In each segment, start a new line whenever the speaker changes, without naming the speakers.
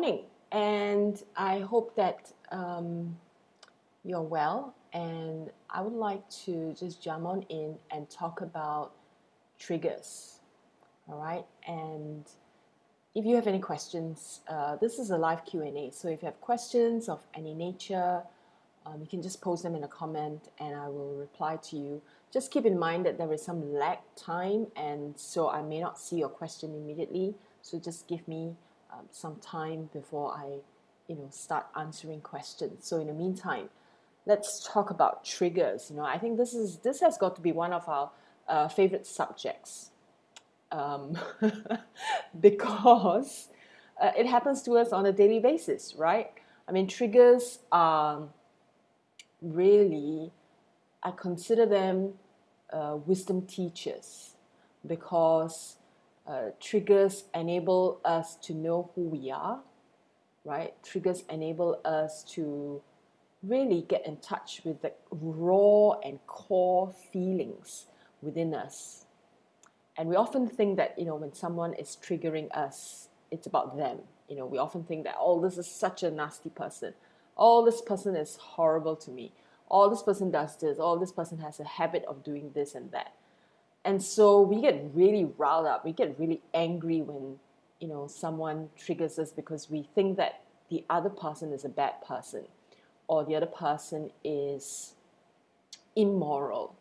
Morning, and I hope that you're well. And I would like to just jump on in and talk about triggers. All right, and if you have any questions, this is a live Q&A. So if you have questions of any nature, you can just post them in a comment, and I will reply to you. Just keep in mind that there is some lag time, and so I may not see your question immediately. So just give me some time before I, start answering questions. So in the meantime, let's talk about triggers. I think this has got to be one of our favorite subjects, um, because it happens to us on a daily basis, right? I mean, triggers are really, I consider them wisdom teachers, because triggers enable us to know who we are, right? Triggers enable us to really get in touch with the raw and core feelings within us. And we often think that, when someone is triggering us, it's about them. We often think that, oh, this is such a nasty person. Oh, this person is horrible to me. Oh, this person does this. Oh, this person has a habit of doing this and that. And so we get really riled up. We get really angry when, someone triggers us, because we think that the other person is a bad person, or the other person is immoral,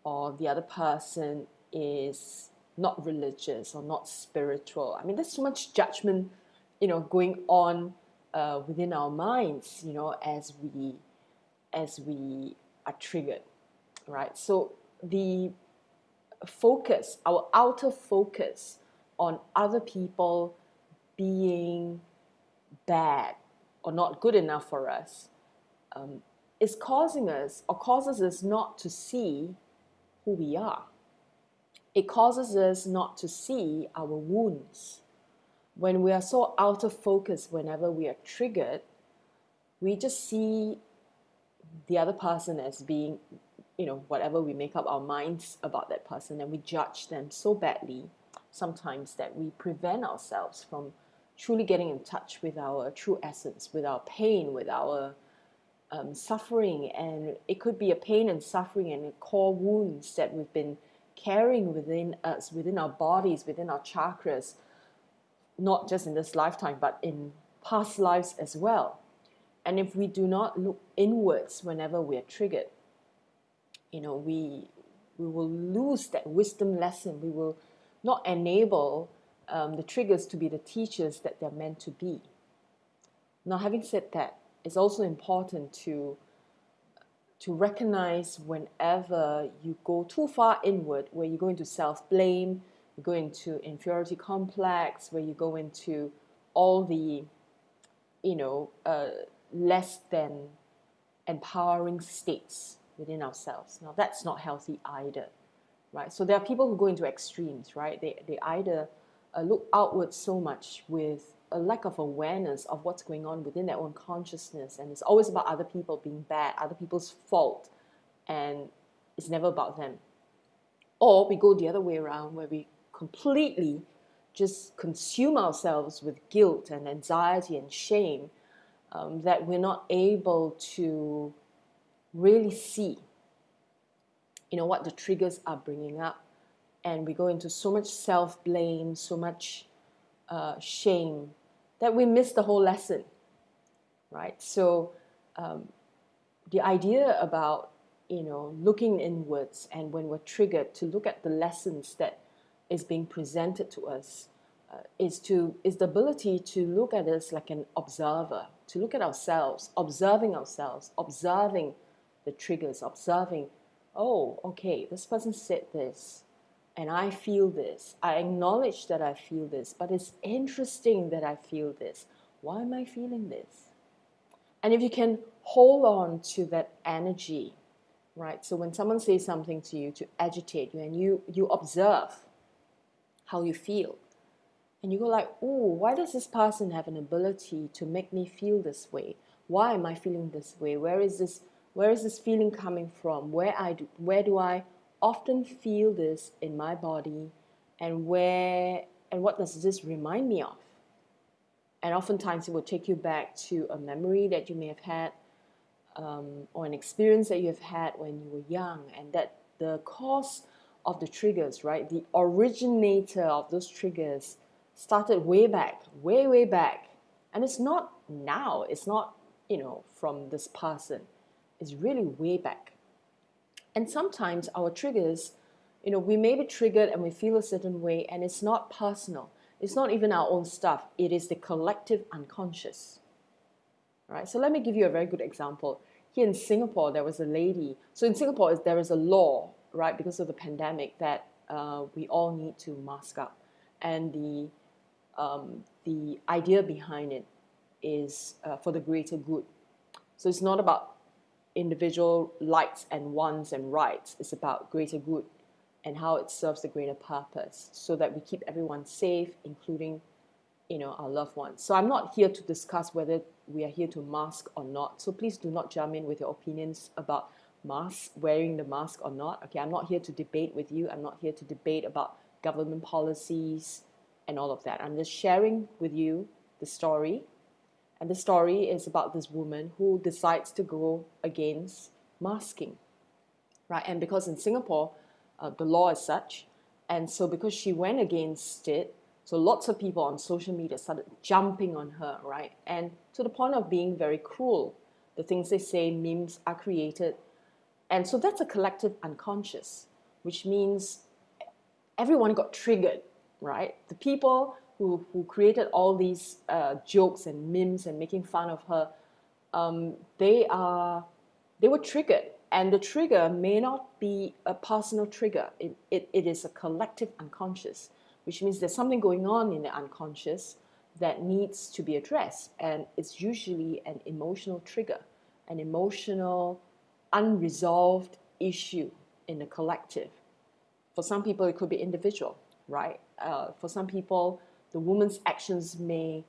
or the other person is not religious or not spiritual. I mean, there's so much judgment, going on within our minds, as we are triggered, right? So the focus, our outer focus on other people being bad or not good enough for us, is causing us, or causes us not to see who we are. It causes us not to see our wounds. When we are so out of focus, whenever we are triggered, we just see the other person as being, whatever we make up our minds about that person, and we judge them so badly sometimes that we prevent ourselves from truly getting in touch with our true essence, with our pain, with our suffering. And it could be a pain and suffering and core wounds that we've been carrying within us, within our bodies, within our chakras, not just in this lifetime, but in past lives as well. And if we do not look inwards whenever we are triggered, we will lose that wisdom lesson. We will not enable the triggers to be the teachers that they're meant to be. Now, having said that, it's also important to recognize whenever you go too far inward, where you go into self-blame, you go into inferiority complex, where you go into all the, less than empowering states within ourselves. Now, that's not healthy either, right? So there are people who go into extremes, right? They either look outward so much with a lack of awareness of what's going on within their own consciousness, and it's always about other people being bad, other people's fault, and it's never about them. Or we go the other way around, where we completely just consume ourselves with guilt and anxiety and shame, that we're not able to really see, what the triggers are bringing up. And we go into so much self-blame, so much shame, that we miss the whole lesson, right? So the idea about, looking inwards, and when we're triggered, to look at the lessons that is being presented to us, is the ability to look at us like an observer, to look at ourselves, observing the triggers, observing, oh, okay, this person said this, and I feel this. I acknowledge that I feel this, but it's interesting that I feel this. Why am I feeling this? And if you can hold on to that energy, right? So when someone says something to you to agitate you, and you observe how you feel, and you go like, oh, why does this person have an ability to make me feel this way? Why am I feeling this way? Where is this feeling coming from? Where do I often feel this in my body, and what does this remind me of? And oftentimes it will take you back to a memory that you may have had, or an experience that you have had when you were young, and that the cause of the triggers, right, the originator of those triggers started way back, way, way back. And it's not now, it's not, from this person. It's really way back. And sometimes our triggers, we may be triggered and we feel a certain way, and it's not personal. It's not even our own stuff. It is the collective unconscious. Right? So let me give you a very good example. Here in Singapore, there was a lady. So in Singapore, there is a law, right, because of the pandemic, that we all need to mask up. And the idea behind it is for the greater good. So it's not about individual likes and wants and rights. It's about greater good and how it serves the greater purpose, so that we keep everyone safe, including our loved ones. So I'm not here to discuss whether we are here to mask or not. So please do not jump in with your opinions about wearing the mask or not. Okay, I'm not here to debate with you. I'm not here to debate about government policies and all of that. I'm just sharing with you the story. And the story is about this woman who decides to go against masking, right? And because in Singapore, the law is such, and so because she went against it, so lots of people on social media started jumping on her, right? And to the point of being very cruel. The things they say, memes are created. And so that's a collective unconscious, which means everyone got triggered, right? The people who created all these jokes and memes and making fun of her, they were triggered. And the trigger may not be a personal trigger. It is a collective unconscious, which means there's something going on in the unconscious that needs to be addressed. And it's usually an emotional trigger, an emotional, unresolved issue in the collective. For some people, it could be individual, right? For some people, the woman's actions may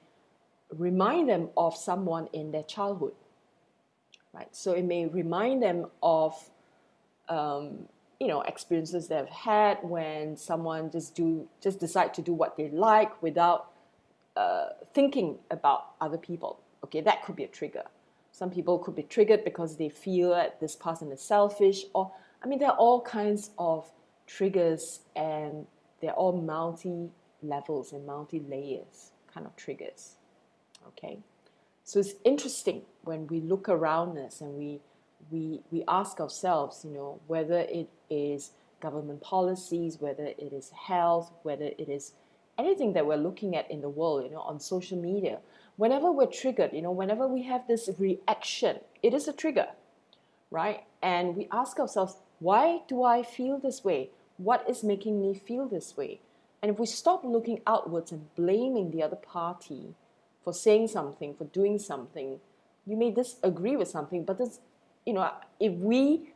remind them of someone in their childhood, right? So it may remind them of experiences they've had when someone just decide to do what they like without thinking about other people. Okay, that could be a trigger. Some people could be triggered because they feel that this person is selfish, or there are all kinds of triggers, and they're all multi-levels and multi-layers kind of triggers. Okay, so it's interesting when we look around us and we ask ourselves, whether it is government policies, whether it is health, whether it is anything that we're looking at in the world, on social media. Whenever we're triggered, whenever we have this reaction, it is a trigger, right? And we ask ourselves, why do I feel this way? What is making me feel this way? And if we stop looking outwards and blaming the other party for saying something, for doing something, you may disagree with something, but this, if we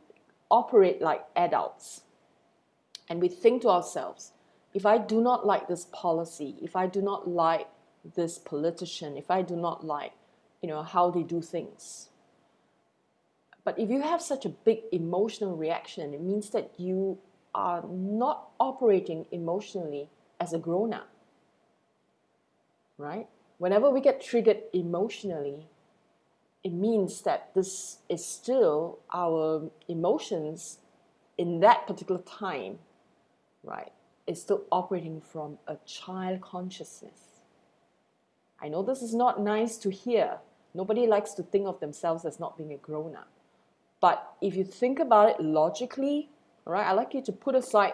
operate like adults and we think to ourselves, if I do not like this policy, if I do not like this politician, if I do not like, how they do things. But if you have such a big emotional reaction, it means that you are not operating emotionally as a grown-up, right? Whenever we get triggered emotionally, it means that this is still our emotions in that particular time, right? Is still operating from a child consciousness. I know this is not nice to hear. Nobody likes to think of themselves as not being a grown-up. But if you think about it logically, all right, I'd like you to put aside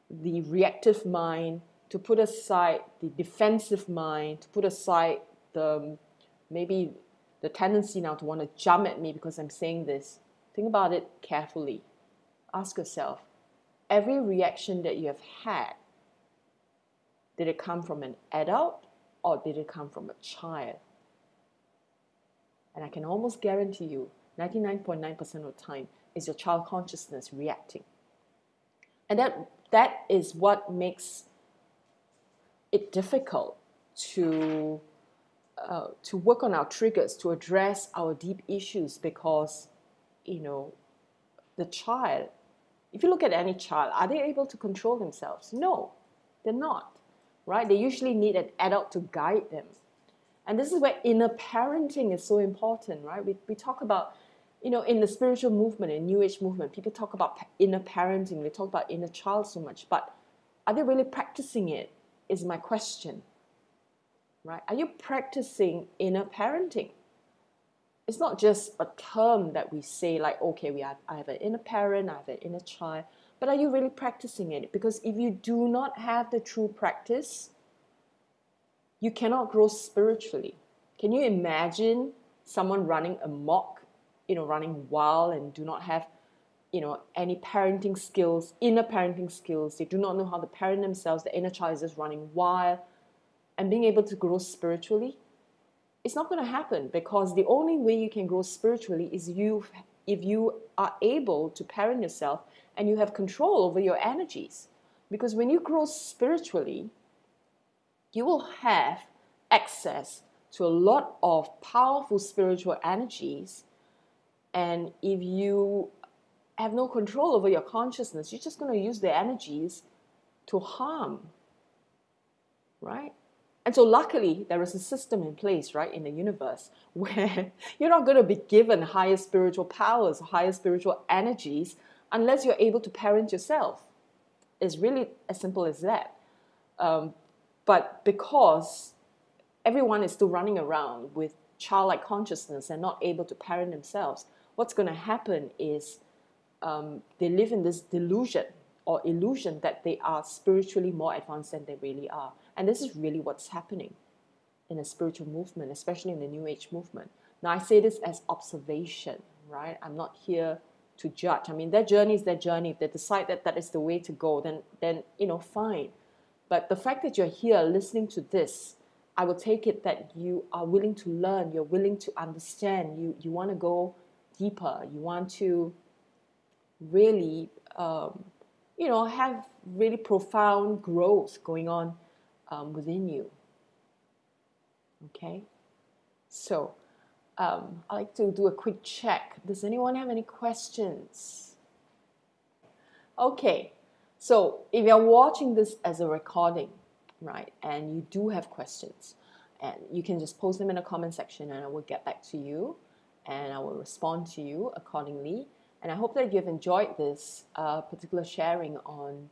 the reactive mind, to put aside the defensive mind, to put aside maybe the tendency now to want to jump at me because I'm saying this. Think about it carefully. Ask yourself, every reaction that you have had, did it come from an adult or did it come from a child? And I can almost guarantee you, 99.9% of the time, is your child consciousness reacting. And that is what makes it difficult to work on our triggers, to address our deep issues, because, the child, if you look at any child, are they able to control themselves? No, they're not, right? They usually need an adult to guide them. And this is where inner parenting is so important, right? We talk about, in the spiritual movement, in New Age movement, people talk about inner parenting. They talk about inner child so much, but are they really practicing it is my question, right? Are you practicing inner parenting? It's not just a term that we say like, okay, I have an inner parent, I have an inner child, but are you really practicing it? Because if you do not have the true practice, you cannot grow spiritually. Can you imagine someone running amok, running wild and do not have, any parenting skills, inner parenting skills? They do not know how to parent themselves. The inner child is just running wild and being able to grow spiritually. It's not going to happen, because the only way you can grow spiritually is if you are able to parent yourself and you have control over your energies. Because when you grow spiritually, you will have access to a lot of powerful spiritual energies. And if you have no control over your consciousness, you're just going to use the energies to harm, right? And so luckily, there is a system in place, right, in the universe where you're not going to be given higher spiritual powers, higher spiritual energies, unless you're able to parent yourself. It's really as simple as that. But because everyone is still running around with childlike consciousness and not able to parent themselves, what's going to happen is they live in this delusion or illusion that they are spiritually more advanced than they really are. And this is really what's happening in the spiritual movement, especially in the New Age movement. Now, I say this as observation, right? I'm not here to judge. I mean, their journey is their journey. If they decide that that is the way to go, then fine. But the fact that you're here listening to this, I will take it that you are willing to learn, you're willing to understand, you want to go deeper, you want to really, have really profound growth going on within you. Okay? So, I'd like to do a quick check. Does anyone have any questions? Okay. So if you're watching this as a recording, right, and you do have questions, and you can just post them in the comment section and I will get back to you and I will respond to you accordingly. And I hope that you've enjoyed this particular sharing on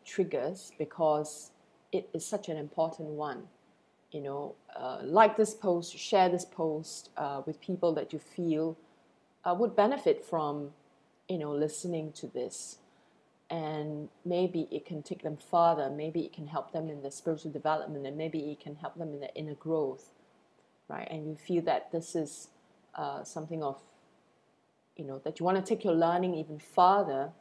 triggers, because it is such an important one. Like this post, share this post with people that you feel would benefit from, listening to this. And maybe it can take them further. Maybe it can help them in their spiritual development, and maybe it can help them in their inner growth, right? And you feel that this is something of, that you want to take your learning even further.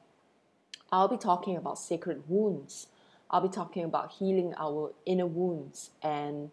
I'll be talking about sacred wounds. I'll be talking about healing our inner wounds and